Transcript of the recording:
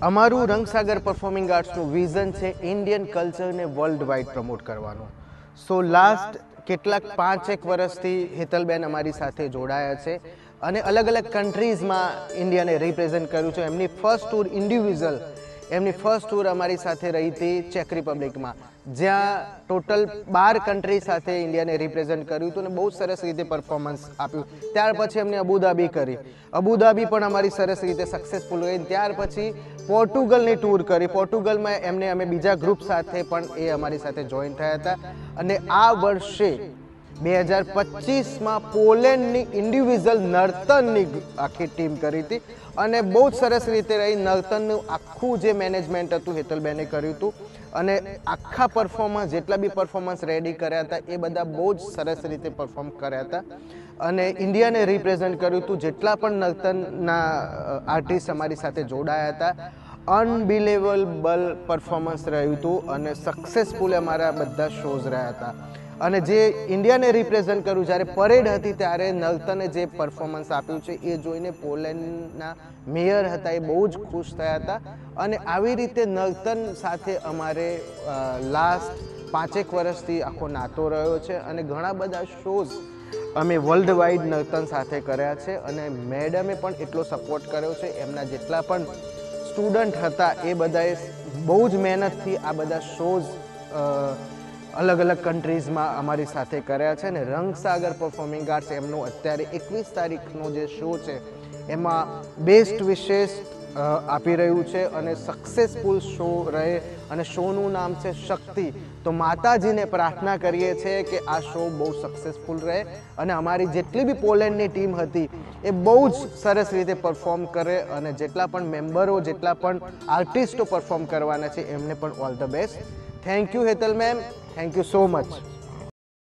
અમારું રંગસાગર performing આર્ટ્સનું vision છે Indian કલ્ચરને world wide promote કરવાનું. સો લાસ્ટ કેટલાક 5-1 વર્ષથી હેતલબેન અમારી સાથે જોડાયા છે અને અલગ અલગ કન્ટ્રીઝમાં ઇન્ડિયાને રિપ્રેઝેન્ટ કર્યું છે. એમની ફર્સ્ટ ટૂર ઇન્ડિવિઝ્યુઅલ એમની ફર્સ્ટ ટૂર અમારી સાથે રહી હતી ચેક રિપબ્લિકમાં, જ્યાં ટોટલ 12 કન્ટ્રી સાથે ઇન્ડિયાને રિપ્રેઝેન્ટ કર્યું હતું અને બહુ સરસ રીતે પરફોર્મન્સ આપ્યું. ત્યાર પછી એમને અબુધાબી કરી, અબુધાબી પણ અમારી સરસ રીતે સક્સેસફુલ ગઈ. ત્યાર પછી પોર્ટુગલની ટૂર કરી, પોર્ટુગલમાં અમે બીજા ગ્રુપ સાથે પણ એ અમારી સાથે જોઈન થયા હતા. અને આ વર્ષે 2025માં પોલેન્ડની ઇન્ડિવિઝ્યુઅલ નર્તનની આખી ટીમ કરી હતી અને બહુ જ સરસ રીતે રહી. નર્તનનું આખું જે મેનેજમેન્ટ હતું હેતલબેને કર્યું હતું અને આખા પરફોર્મન્સ જેટલા બી પરફોર્મન્સ રેડી કર્યા હતા એ બધા બહુ જ સરસ રીતે પરફોર્મ કર્યા હતા અને ઇન્ડિયાને રિપ્રેઝેન્ટ કર્યું હતું. જેટલા પણ નર્તનના આર્ટિસ્ટ અમારી સાથે જોડાયા હતા, અનબિલેવેબલ પરફોર્મન્સ રહ્યું હતું અને સક્સેસફુલ અમારા બધા શોઝ રહ્યા હતા. અને જે ઇન્ડિયાને રિપ્રેઝેન્ટ કર્યું, જ્યારે પરેડ હતી ત્યારે નર્તને જે પરફોર્મન્સ આપ્યું છે એ જોઈને પોલેન્ડના મેયર હતા એ બહુ જ ખુશ થયા હતા. અને આવી રીતે નર્તન સાથે અમારે લાસ્ટ 5-1 વર્ષથી આખો નાતો રહ્યો છે અને ઘણા બધા શોઝ અમે વર્લ્ડ વાઇડ નર્તન સાથે કર્યા છે અને મેડમે પણ એટલો સપોર્ટ કર્યો છે. એમના જેટલા પણ સ્ટુડન્ટ હતા એ બધાએ બહુ જ મહેનતથી આ બધા શોઝ અલગ અલગ કન્ટ્રીઝમાં અમારી સાથે કર્યા છે. અને રંગસાગર પરફોર્મિંગ આર્ટ્સ એમનો અત્યારે 21 તારીખનો જે શો છે એમાં બેસ્ટ વિશેષ આપી રહ્યું છે અને સક્સેસફુલ શો રહે. અને શોનું નામ છે શક્તિ. તો માતાજીને પ્રાર્થના કરીએ છીએ કે આ શો બહુ સક્સેસફુલ રહે અને અમારી જેટલી બી પોલેન્ડની ટીમ હતી એ બહુ જ સરસ રીતે પરફોર્મ કરે અને જેટલા પણ મેમ્બરો, જેટલા પણ આર્ટિસ્ટો પરફોર્મ કરવાના છે એમને પણ all the best. Thank you Hetal ma'am, thank you so much.